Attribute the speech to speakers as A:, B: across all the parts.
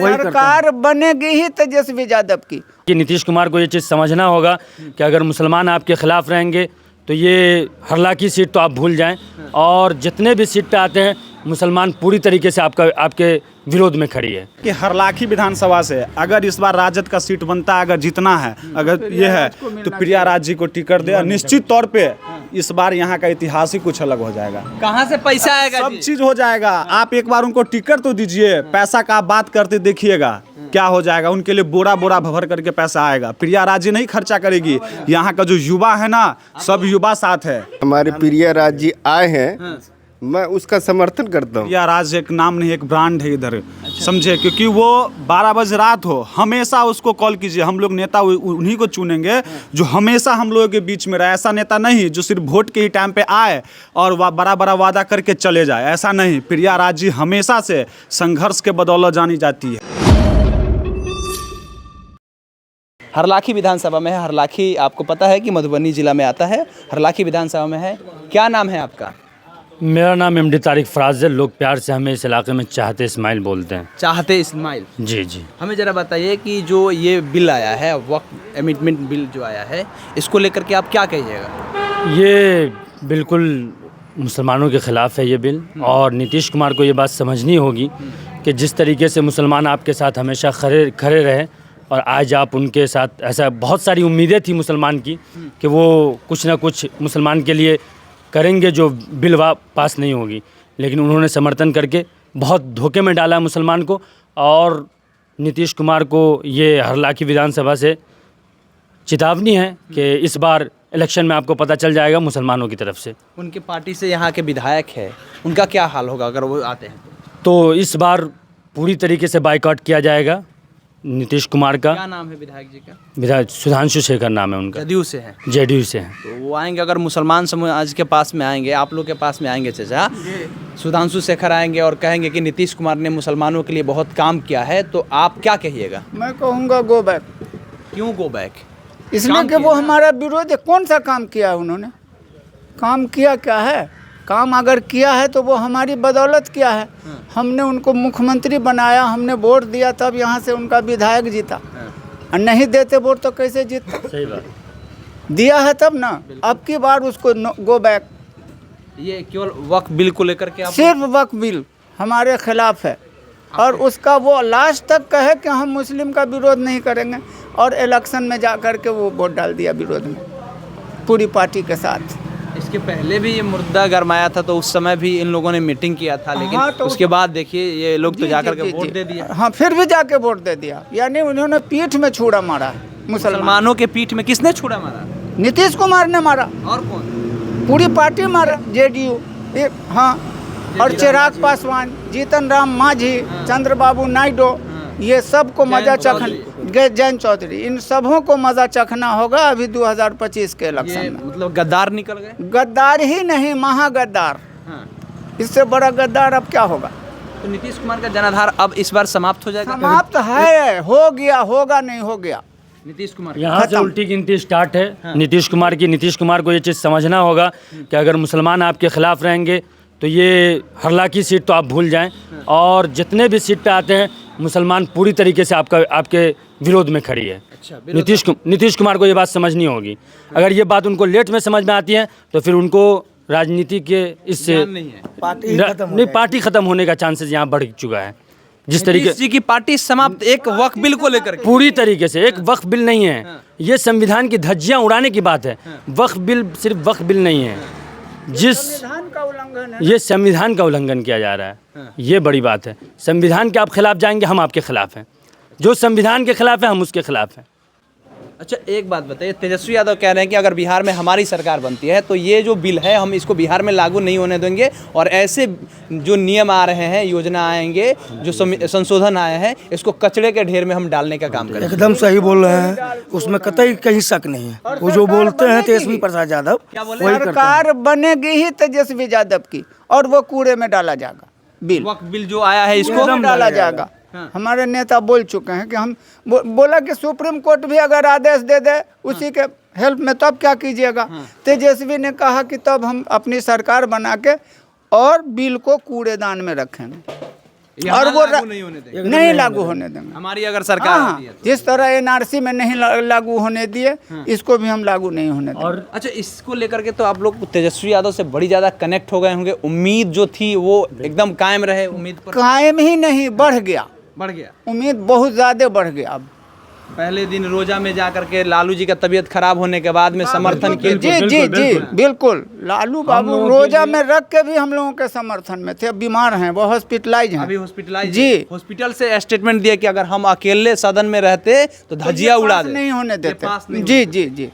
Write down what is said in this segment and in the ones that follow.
A: सरकार बनेगी ही तेजस्वी यादव की।
B: कि नीतीश कुमार को ये चीज़ समझना होगा कि अगर मुसलमान आपके खिलाफ रहेंगे तो ये हरलाखी सीट तो आप भूल जाएं, और जितने भी सीट पे आते हैं मुसलमान पूरी तरीके से आपके विरोध में खड़ी है।
C: कि हरलाखी विधानसभा से अगर इस बार राजद का सीट बनता है, अगर जीतना है, अगर ये है तो प्रिया राज जी को टिकट दे, निश्चित तौर पे इस बार यहाँ का इतिहास ही कुछ अलग हो जाएगा।
D: कहाँ से पैसा आएगा?
C: सब चीज हो जाएगा। आप एक बार उनको टिकट तो दीजिए, पैसा का आप बात करते देखिएगा क्या हो जाएगा। उनके लिए बोरा बोरा भर करके पैसा आएगा। प्रिया राज जी नहीं खर्चा करेगी। यहाँ का जो युवा है ना, सब युवा साथ है।
E: हमारे प्रिया राज जी आए हैं, मैं उसका समर्थन करता हूँ।
C: प्रिया राज एक नाम नहीं, एक ब्रांड है इधर, समझे। क्योंकि वो 12 बजे रात हो, हमेशा उसको कॉल कीजिए। हम लोग नेता उन्हीं को चुनेंगे जो हमेशा हम लोगों के बीच में रहे। ऐसा नेता नहीं जो सिर्फ वोट के ही टाइम पे आए और बड़ा बड़ा वादा करके चले जाए, ऐसा नहीं। प्रिया राज जी हमेशा से संघर्ष के बदौलत जानी जाती है।
D: हरलाखी विधानसभा में है। हरलाखी आपको पता है कि मधुबनी जिला में आता है। हरलाखी विधानसभा में है। क्या नाम है आपका?
B: मेरा नाम एमडी तारिक फराज है। लोग प्यार से हमें इस इलाके में चाहते इस्माइल बोलते हैं।
D: चाहते इस्माइल
B: जी जी।
D: हमें ज़रा बताइए कि जो ये बिल आया है, वक्फ अमेंडमेंट बिल जो आया है, इसको लेकर के आप क्या कहिएगा?
B: ये बिल्कुल मुसलमानों के ख़िलाफ़ है ये बिल, और नीतीश कुमार को ये बात समझनी होगी कि जिस तरीके से मुसलमान आपके साथ हमेशा खड़े रहे, और आज आप उनके साथ, ऐसा बहुत सारी उम्मीदें थी मुसलमान की कि वो कुछ ना कुछ मुसलमान के लिए करेंगे जो बिल पास नहीं होगी, लेकिन उन्होंने समर्थन करके बहुत धोखे में डाला मुसलमान को। और नीतीश कुमार को ये हरलाखी विधानसभा से चेतावनी है कि इस बार इलेक्शन में आपको पता चल जाएगा मुसलमानों की तरफ से।
D: उनके पार्टी से यहाँ के विधायक है, उनका क्या हाल होगा अगर वो आते हैं
B: तो इस बार पूरी तरीके से बाइकआउट किया जाएगा नीतीश कुमार का।
D: क्या नाम है विधायक जी का?
B: विधायक सुधांशु शेखर नाम है उनका।
D: जदयू से है।
B: जेडीयू से हैं।
D: तो वो आएंगे, अगर मुसलमान समाज के पास में आएंगे, आप लोग के पास में आएंगे चाचा, सुधांशु शेखर आएंगे और कहेंगे कि नीतीश कुमार ने मुसलमानों के लिए बहुत काम किया है, तो आप क्या कहिएगा?
A: मैं कहूँगा गो बैक।
D: क्यों गो बैक?
A: इसलिए कि वो हमारा विरोध है। कौन सा काम किया उन्होंने? काम किया क्या है? काम अगर किया है तो वो हमारी बदौलत किया है। हमने उनको मुख्यमंत्री बनाया, हमने वोट दिया, तब यहाँ से उनका विधायक जीता। और नहीं देते वोट तो कैसे जीतता?
B: सही बात।
A: दिया है तब ना। अब की बार उसको गो बैक।
D: ये केवल वक्फ बिल को लेकर के आप
A: सिर्फ वक्फ बिल हमारे खिलाफ है, और उसका वो लास्ट तक कहे कि हम मुस्लिम का विरोध नहीं करेंगे, और इलेक्शन में जा कर के वो वोट डाल दिया विरोध में पूरी पार्टी के साथ।
D: इसके पहले भी ये मुद्दा गरमाया था, तो उस समय भी इन लोगों ने मीटिंग किया था, लेकिन
A: हाँ, तो
D: उसके बाद देखिए ये लोग तो जाकर के वोट
A: जी।
D: दे दिया।
A: हाँ, फिर भी जाके वोट दे दिया। यानी उन्होंने पीठ में छुरा मारा है
D: मुसलमानों के पीठ में। किसने छुरा मारा?
A: नीतीश कुमार ने मारा।
D: और कौन?
A: पूरी पार्टी मारा। जेडीयू हाँ, और चिराग पासवान, जीतन राम मांझी, चंद्रबाबू नायडू, ये सबको मजा चखना, जैन चौधरी, इन सबों को मजा चखना होगा अभी 2025 के इलेक्शन में।
D: मतलब गद्दार निकल गए।
A: गद्दार ही नहीं, महागद्दार।
D: हाँ।
A: इससे बड़ा गद्दार अब क्या होगा?
D: तो नीतीश कुमार का जनाधार अब इस बार समाप्त हो जाएगा।
A: समाप्त है, हो गया, होगा नहीं हो गया।
D: नीतीश कुमार
B: यहाँ से उल्टी गिनती स्टार्ट है। हाँ। नीतीश कुमार को ये चीज़ समझना होगा कि अगर मुसलमान आपके खिलाफ रहेंगे तो ये हरलाखी सीट तो आप भूल जाएं, और जितने भी सीट पे आते हैं मुसलमान पूरी तरीके से आपके विरोध में खड़ी है।
D: अच्छा,
B: नीतीश कुमार को ये बात समझनी होगी। अगर ये बात उनको लेट में समझ में आती है तो फिर उनको राजनीति के इससे नहीं, पार्टी खत्म होने का चांसेस यहाँ बढ़ चुका है। जिस तरीके
D: जी की पार्टी समाप्त एक वक्फ बिल को लेकर
B: पूरी तरीके से, एक वक्फ बिल नहीं है ये, संविधान की धज्जियां उड़ाने की बात है। वक्फ बिल सिर्फ वक्फ बिल नहीं है, जिस ये संविधान का उल्लंघन किया जा रहा है, ये बड़ी बात है। संविधान के आप खिलाफ जाएंगे, हम आपके खिलाफ हैं। जो संविधान के खिलाफ है हम उसके खिलाफ हैं।
D: अच्छा, एक बात बताइए, तेजस्वी यादव कह रहे हैं कि अगर बिहार में हमारी सरकार बनती है तो ये जो बिल है हम इसको बिहार में लागू नहीं होने देंगे, और ऐसे जो नियम आ रहे हैं, योजना आएंगे, जो संशोधन आए हैं, इसको कचड़े के ढेर में हम डालने का काम करेंगे।
F: एकदम सही बोल रहे हैं, उसमें कतई कहीं शक नहीं है। वो जो बोलते हैं तेजस्वी प्रसाद यादव,
A: सरकार बनेगी ही तेजस्वी यादव की, और वो कूड़े में डाला जाएगा बिल।
D: वक्फ बिल जो आया है इसको
A: डाला जाएगा। हाँ। हमारे नेता बोल चुके हैं कि हम बोला कि सुप्रीम कोर्ट भी अगर आदेश दे दे उसी के हेल्प में, तब क्या कीजिएगा? तेजस्वी ने कहा कि तब हम अपनी सरकार बना के और बिल को कूड़ेदान में रखेंगे।
D: यहाँ
A: और वो
D: लागू नहीं होने देंगे।
A: नहीं लागू होने देंगे।
D: हमारी अगर सरकार
A: हाँ,
D: होती है तो।
A: जिस तरह एनआरसी में नहीं लागू होने दिए, इसको भी हम लागू नहीं होने देंगे।
B: और
D: अच्छा, इसको लेकर के तो आप लोग तेजस्वी यादव से बड़ी ज्यादा कनेक्ट हो गए होंगे, उम्मीद जो थी वो एकदम कायम रहे, उम्मीद पर
A: कायम ही नहीं, बढ़ गया,
D: बढ़ गया।
A: उम्मीद बहुत ज्यादा बढ़ गया। अब
D: पहले दिन रोजा में जा करके लालू जी का तबीयत खराब होने के बाद में समर्थन किए।
A: जी जी जी बिल्कुल, लालू बाबू रोजा में रख के भी हम लोगों के समर्थन में थे। अब बीमार हैं, वो हॉस्पिटलाइज हैं
D: अभी हॉस्पिटलाइज
A: जी।
D: हॉस्पिटल से स्टेटमेंट दिया कि अगर हम अकेले सदन में रहते तो धजिया
A: ये
D: उड़ा
A: पास
D: दे,
A: नहीं होने
D: ये
A: देते।
D: पास नहीं
A: जी जी जी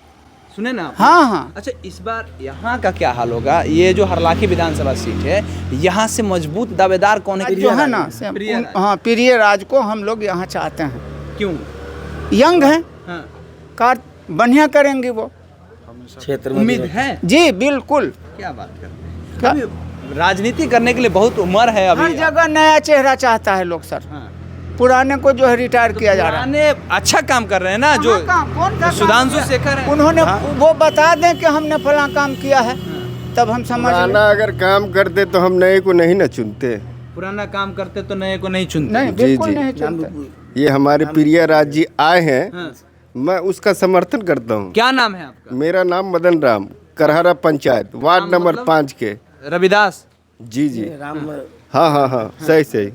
D: सुने ना आप?
A: हाँ हाँ।
D: अच्छा, इस बार यहाँ का क्या हाल होगा? ये जो हरलाखी विधानसभा सीट है, यहाँ से मजबूत दावेदार कौन है?
A: जो है ना से
D: प्रिय राज।
A: हाँ, प्रिय राज को हम लोग यहाँ चाहते हैं।
D: क्यों?
A: यंग हैं,
D: हाँ,
A: कार बढ़िया करेंगे वो,
F: क्षेत्र में
D: उम्मीद है।
A: जी बिल्कुल।
D: क्या बात करते हैं?
A: क्या?
D: अभी राजनीति करने के लिए बहुत उम्र है
A: हर
D: अभी।
A: जगह नया चेहरा चाहता है लोग सर,
D: हाँ।
A: पुराने को जो है रिटायर किया जा रहा है।
D: पुराने अच्छा काम कर रहे हैं ना, जो
A: कौन सा
D: सुधांशु
A: काम किया?
D: शेखर है।
A: उन्होंने वो बता दें कि हमने फला काम किया है, तब हम समझ लें।
E: पुराना अगर काम करते तो हम नए को नहीं न चुनते।
D: पुराना काम करते तो नए को नहीं चुनते।
A: नहीं
E: जी,
A: बिल्कुल
E: जी।
A: नहीं चलते।
E: ये हमारे प्रिय राज जी आए हैं,
D: हाँ।
E: मैं उसका समर्थन करता हूँ।
D: क्या नाम है आपका?
E: मेरा नाम मदन राम, करहरा पंचायत, वार्ड
D: नाम
E: नंबर
D: मतलब?
E: 5 के।
D: रविदास।
E: जी जी हाँ हाँ हाँ, सही सही,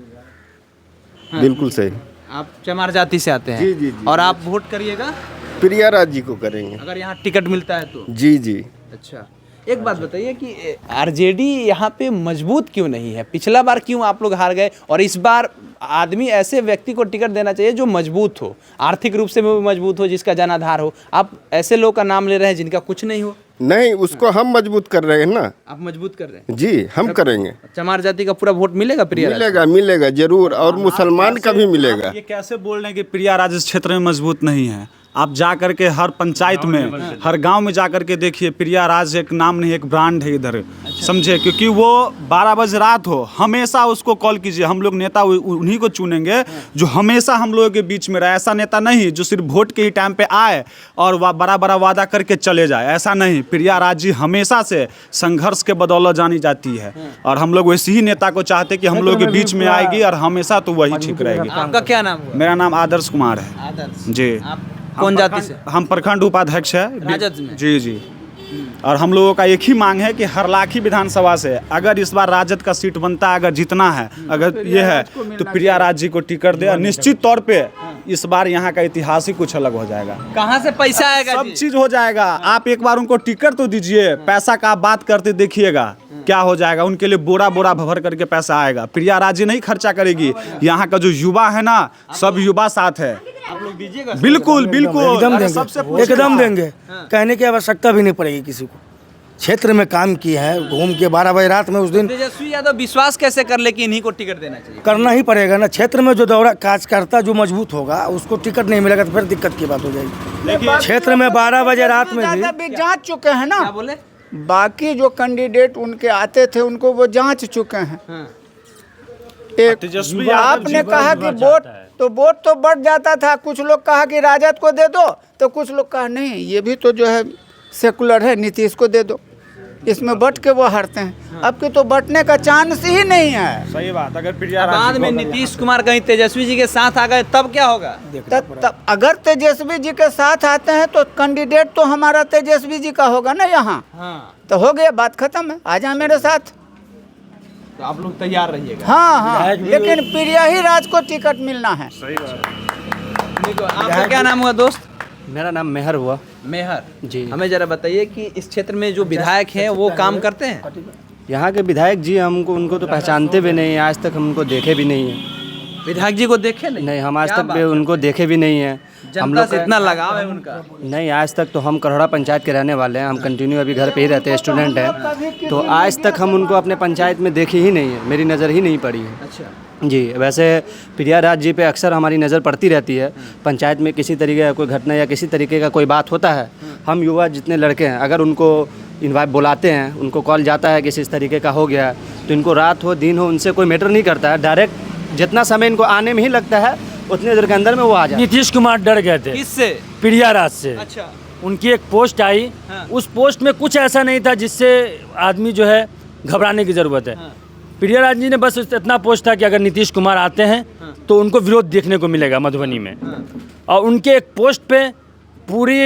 E: बिल्कुल सही।
D: आप चमार जाति से आते हैं?
E: जी, जी, जी।
D: और आप वोट करिएगा
E: प्रिया राज जी को करेंगे।
D: अगर यहाँ टिकट मिलता है तो?
E: जी जी।
D: अच्छा, एक बात बताइए कि आरजेडी यहाँ पे मजबूत क्यों नहीं है? पिछला बार क्यों आप लोग हार गए, और इस बार आदमी ऐसे व्यक्ति को टिकट देना चाहिए जो मजबूत हो, आर्थिक रूप से भी मजबूत हो, जिसका जनाधार हो। आप ऐसे लोग का नाम ले रहे हैं जिनका कुछ नहीं हो।
E: नहीं, उसको हम मजबूत कर रहे हैं ना।
D: आप मजबूत कर रहे हैं।
E: जी, हम करेंगे।
D: चमार जाति का पूरा वोट मिलेगा प्रिया राज?
E: मिलेगा मिलेगा जरूर, और मुसलमान का भी मिलेगा।
C: आप ये कैसे बोल रहे हैं कि प्रिया राज इस क्षेत्र में मजबूत नहीं है? आप जा करके हर पंचायत में, हर गांव में जा करके देखिए, प्रिया राज एक नाम नहीं, एक ब्रांड है इधर। समझे? क्योंकि वो 12 बजे रात हो, हमेशा उसको कॉल कीजिए। हम लोग नेता उन्हीं को चुनेंगे जो हमेशा हम लोगों के बीच में रहे। ऐसा नेता नहीं जो सिर्फ वोट के ही टाइम पे आए और बड़ा बड़ा वादा करके चले जाए, ऐसा नहीं। प्रिया राज जी हमेशा से संघर्ष के बदौलत जानी जाती है, और हम लोग वैसे ही नेता को चाहते कि हम लोग के बीच में आएगी और हमेशा तो वही ठीक रहेगी।
D: आपका क्या नाम हुआ?
C: मेरा नाम आदर्श कुमार है।
D: आदर्श।
C: जी।
D: आप कौन जाति से?
C: हम प्रखंड उपाध्यक्ष है
D: राजद में?
C: जी जी। और हम लोगों का एक ही मांग है कि हरलाखी विधानसभा से अगर इस बार राजद का सीट बनता है, अगर जीतना है, अगर ये है, तो प्रिया राज जी को टिकट दे, और निश्चित तौर पे इस बार यहाँ का इतिहास ही कुछ अलग हो जाएगा।
D: कहाँ से पैसा आएगा
C: सब
D: जी?
C: चीज हो जाएगा। आप एक बार उनको टिकट तो दीजिए, पैसा का आप बात करते देखिएगा क्या हो जाएगा। उनके लिए बोरा बोरा भर करके पैसा आएगा। प्रिया राज जी नहीं खर्चा करेगी। यहाँ का जो युवा है ना, सब युवा साथ है।
D: आप लोग दीजिएगा?
C: बिल्कुल बिल्कुल,
F: एकदम
C: अरे
F: देंगे,
C: सबसे पूछिएगा।
F: एकदम देंगे। कहने की आवश्यकता भी नहीं पड़ेगी किसी को। क्षेत्र में काम किए हैं, घूम के 12 बजे रात में उस दिन
D: तेजस्वी यादव विश्वास कैसे कर ले कि इन्हीं को टिकट देना चाहिए?
F: करना ही पड़ेगा ना। क्षेत्र में जो दौरा कार्यकर्ता जो मजबूत होगा उसको टिकट नहीं मिलेगा तो फिर दिक्कत की बात हो जाएगी। क्षेत्र में 12 बजे रात में
A: ज़्यादा
F: भी
A: भी जांच चुके हैं ना।
D: क्या बोले?
A: बाकी जो कैंडिडेट उनके आते थे उनको वो जांच चुके हैं।
D: हाँ।
A: एक
C: तेजस्वी यादव
A: आपने
C: जी
A: कहा कि वोट तो बढ़ जाता था। कुछ लोग कहा कि राजद को दे दो, तो कुछ लोग कहा नहीं, ये भी तो जो है सेकुलर है, नीतीश को दे दो, इसमें बट के वो हारते हैं। अब के तो बटने का चांस ही नहीं है।
C: सही बात। अगर प्रिया राज
D: बाद
C: जी
D: में
C: को-
D: नीतीश कुमार कहीं तेजस्वी जी के साथ आ गए तब क्या होगा?
A: तब अगर तेजस्वी जी के साथ आते हैं तो कैंडिडेट तो हमारा तेजस्वी जी का होगा ना यहाँ।
D: हाँ,
A: तो हो गया, बात खत्म है, आ जा मेरे साथ।
D: तो आप लोग तैयार रहिएगा।
A: हाँ हाँ, लेकिन प्रिया ही राज को टिकट मिलना है।
D: देखो, आपका क्या नाम हुआ दोस्त?
B: मेरा नाम मेहर हुआ
D: मेहर
B: जी।
D: हमें जरा बताइए कि इस क्षेत्र में जो विधायक हैं वो काम करते हैं?
B: यहाँ के विधायक जी हमको उनको तो पहचानते भी नहीं हैं, आज तक हम उनको देखे भी नहीं हैं।
D: विधायक जी को देखे नहीं?
B: नहीं, हम आज
D: क्या
B: तक
D: बात
B: भी
D: है?
B: उनको देखे भी नहीं हैं। हम
D: जनता
B: लोग
D: से इतना लगाव है उनका?
B: नहीं, आज तक तो हम करहड़ा पंचायत के रहने वाले हैं। हम कंटिन्यू अभी घर पे ही रहते हैं, स्टूडेंट हैं, तो आज तक हम उनको अपने पंचायत में देखे ही नहीं है, मेरी नज़र ही नहीं पड़ी है।
D: अच्छा।
B: जी, वैसे प्रिया राज जी पे अक्सर हमारी नज़र पड़ती रहती है। पंचायत में किसी तरीके का कोई घटना या किसी तरीके का कोई बात होता है, हम युवा जितने लड़के हैं अगर उनको इन्वाइट बुलाते हैं, उनको कॉल जाता है किसी इस तरीके का हो गया है, तो इनको रात हो दिन हो उनसे कोई मैटर नहीं करता है। डायरेक्ट जितना समय इनको आने में ही लगता है उतने देर के अंदर में वो आ जाए।
G: नीतीश कुमार डर गए थे
D: किससे?
G: प्रिया राज से।
D: अच्छा।
G: उनकी एक पोस्ट आई,
D: हाँ।
G: उस पोस्ट में कुछ ऐसा नहीं था जिससे आदमी जो है घबराने की ज़रूरत है।
D: हाँ।
B: प्रियाराज जी ने बस इतना पोस्ट था कि अगर नीतीश कुमार आते हैं तो उनको विरोध देखने को मिलेगा मधुबनी में, और उनके एक पोस्ट पे पूरी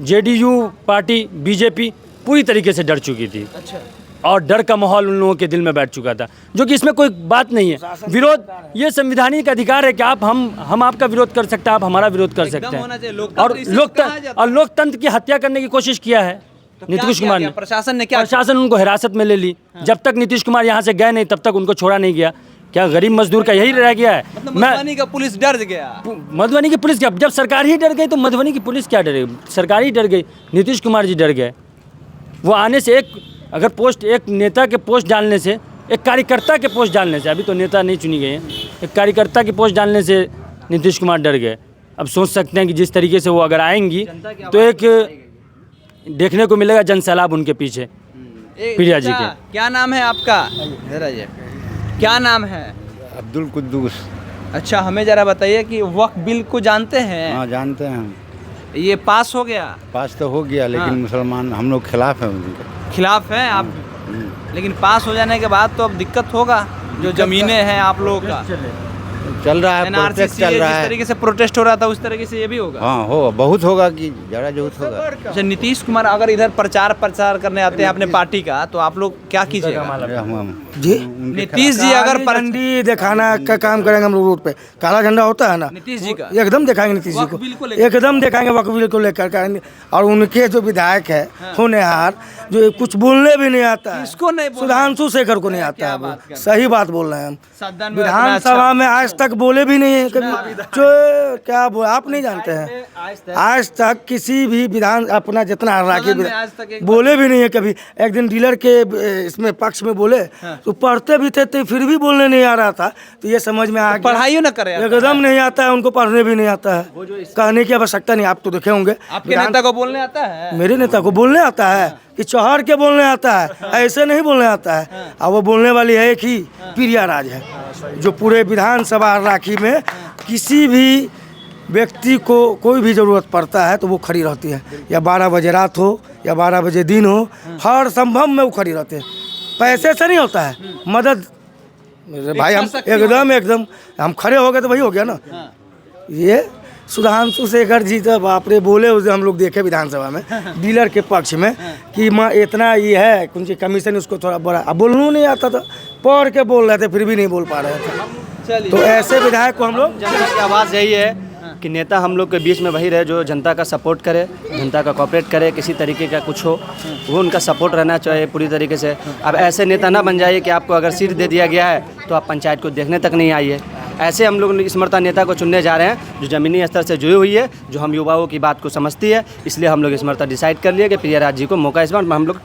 B: जेडीयू पार्टी बीजेपी पूरी तरीके से डर चुकी थी।
D: अच्छा,
B: और डर का माहौल उन लोगों के दिल में बैठ चुका था, जो कि इसमें कोई बात नहीं है। विरोध ये संवैधानिक अधिकार है कि आप हम आपका विरोध कर सकते हैं, आप हमारा विरोध कर सकते
D: होना चाहिए।
B: हैं।
D: लोकतंत्र
B: और लोकतंत्र की हत्या करने की कोशिश किया है नीतीश कुमार ने।
D: प्रशासन ने क्या?
B: प्रशासन उनको हिरासत में ले ली। जब तक नीतीश कुमार यहाँ से गए नहीं तब तक उनको छोड़ा नहीं गया। क्या गरीब मजदूर का यही रह गया है?
D: मतलब मधुबनी का पुलिस डर गया।
B: मधुबनी की पुलिस क्या, जब सरकार ही डर गई तो मधुबनी की पुलिस क्या डरेगी? सरकार ही डर गई, नीतीश कुमार जी डर गए। वो आने से एक नेता के पोस्ट डालने से, एक कार्यकर्ता के पोस्ट डालने से, अभी तो नेता नहीं चुनी गई है, एक कार्यकर्ता की पोस्ट डालने से नीतीश कुमार डर गए। अब सोच सकते हैं कि जिस तरीके से वो अगर आएंगी तो एक देखने को मिलेगा जनसैलाब उनके पीछे प्रिया जी के।
D: क्या नाम है आपका? जरा जी, क्या नाम है?
H: अब्दुल कुद्दूस।
D: अच्छा, हमें ज़रा बताइए कि वक्फ बिल को जानते हैं?
H: हाँ, जानते हैं हम।
D: ये पास हो गया?
H: पास तो हो गया, लेकिन मुसलमान हम लोग खिलाफ हैं उनके।
D: खिलाफ हैं आप? लेकिन पास हो जाने के बाद तो अब दिक्कत होगा। जो ज़मीनें हैं आप लोगों का
H: चल रहा है,
D: NRC
H: प्रोटेस्ट चल रहा
D: जिस
H: है।
D: तरीके से प्रोटेस्ट हो रहा था उस तरीके से ये भी होगा।
H: हाँ, हो बहुत होगा कि ज़्यादा जरूरत होगा।
D: अच्छा, नीतीश कुमार अगर इधर प्रचार करने आते हैं अपने पार्टी का, तो आप लोग क्या कीजिएगा?
F: जी,
D: नीतीश जी अगर
F: झंडी दिखाना का काम करेंगे हम लोग रोड पे। काला झंडा होता है ना,
D: नीतीश जी का
F: एकदम दिखाएंगे नीतीश जी
D: वक्फ
F: को,
D: बिल को लेकर।
F: एकदम दिखाएंगे वक्फ बिल को लेकर के। और उनके जो विधायक है होनहार, जो कुछ बोलने भी नहीं आता है,
D: किसको नहीं बोलना?
F: सुधांशु शेखर को नहीं आता
D: क्या
F: है।
D: बात कर रहे हैं?
F: सही बात बोल रहे हैं हम।
D: सदन में
F: विधानसभा में आज तक बोले भी नहीं है कभी। जो क्या बोले आप नहीं जानते हैं, आज तक किसी भी विधान अपना जितना हर्राकी
D: सदन में आज तक एक
F: बोले भी नहीं है कभी। एक दिन डीलर के इसमें पक्ष में बोले तो पढ़ते भी थे तो फिर भी बोलने नहीं आ रहा था। तो ये समझ में आ गया
D: पढ़ाई ना करे।
F: एकदम नहीं आता है उनको, पढ़ने भी नहीं आता है। कहने की आवश्यकता नहीं, आप तो देखे होंगे।
D: आपके नेता को बोलने आता है?
F: मेरे नेता को बोलने आता है कि चौहार के बोलने आता है, ऐसे नहीं बोलने आता है। और वो बोलने वाली है एक ही प्रियाराज है, जो पूरे विधानसभा राखी में किसी भी व्यक्ति को कोई भी ज़रूरत पड़ता है तो वो खड़ी रहती है। या 12 बजे रात हो या 12 बजे दिन हो, हर संभव में वो खड़ी रहती है। पैसे से नहीं होता है मदद। मेरे भाई हम एकदम हम खड़े हो गए तो वही हो गया ना। ये सुधांशु शेखर जी तो बाप रे बोले उसे हम लोग देखे विधानसभा में डीलर के पक्ष में कि माँ इतना ये है उनकी कमीशन, उसको थोड़ा बड़ा। अब बोलना नहीं आता था, पढ़ के बोल रहे थे फिर भी नहीं बोल पा रहे थे। तो ऐसे विधायक को हम लोग,
I: जनता की आवाज़ यही है कि नेता हम लोग के बीच में वही रहे जो जनता का सपोर्ट करे, जनता का कोऑपरेट करे। किसी तरीके का कुछ हो वो उनका सपोर्ट रहना चाहिए पूरी तरीके से। अब ऐसे नेता ना बन जाइए कि आपको अगर सीट दे दिया गया है तो आप पंचायत को देखने तक नहीं आइए। ऐसे हम लोग स्मृता नेता को चुनने जा रहे हैं जो ज़मीनी स्तर से जुड़ी हुई है, जो हम युवाओं की बात को समझती है। इसलिए हम लोग स्मृता डिसाइड कर लिए कि प्रियाराज जी को मौका इस बार हम लोग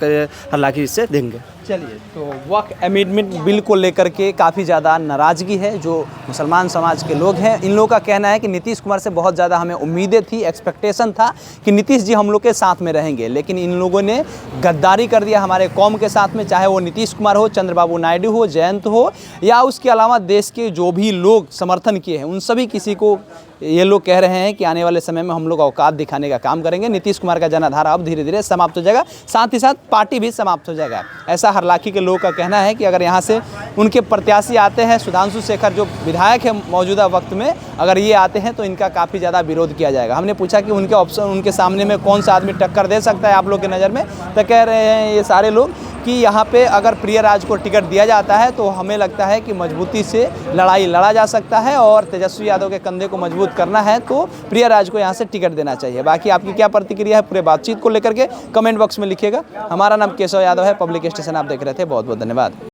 I: हालांकि इससे देंगे।
D: चलिए, तो वक्फ अमेंडमेंट बिल को लेकर के काफ़ी ज़्यादा नाराज़गी है जो मुसलमान समाज के लोग हैं। इन लोगों का कहना है कि नीतीश कुमार से बहुत ज़्यादा हमें उम्मीदें थी, एक्सपेक्टेशन था कि नीतीश जी हम लोग के साथ में रहेंगे, लेकिन इन लोगों ने गद्दारी कर दिया हमारे कौम के साथ में। चाहे वो नीतीश कुमार हो, चंद्रबाबू नायडू हो, जयंत हो, या उसके अलावा देश के जो भी लोग समर्थन किए हैं, उन सभी किसी को ये लोग कह रहे हैं कि आने वाले समय में हम लोग औकात दिखाने का काम करेंगे। नीतीश कुमार का जनाधार अब धीरे धीरे समाप्त हो जाएगा, साथ ही साथ पार्टी भी समाप्त हो जाएगा। ऐसा हरलाखी के लोगों का कहना है कि अगर यहाँ से उनके प्रत्याशी आते हैं, सुधांशु शेखर जो विधायक है मौजूदा वक्त में, अगर ये आते हैं तो इनका काफ़ी ज़्यादा विरोध किया जाएगा। हमने पूछा कि उनके ऑप्शन, उनके सामने में कौन सा आदमी टक्कर दे सकता है आप लोग की नज़र में, तो कह रहे हैं ये सारे लोग कि यहाँ पे अगर प्रियाराज को टिकट दिया जाता है तो हमें लगता है कि मजबूती से लड़ाई लड़ा जा सकता है, और तेजस्वी यादव के कंधे को मजबूत करना है तो प्रियाराज को यहाँ से टिकट देना चाहिए। बाकी आपकी क्या प्रतिक्रिया है पूरे बातचीत को लेकर के कमेंट बॉक्स में लिखिएगा। हमारा नाम केशव यादव है, पब्लिक स्टेशन आप देख रहे थे। बहुत बहुत धन्यवाद।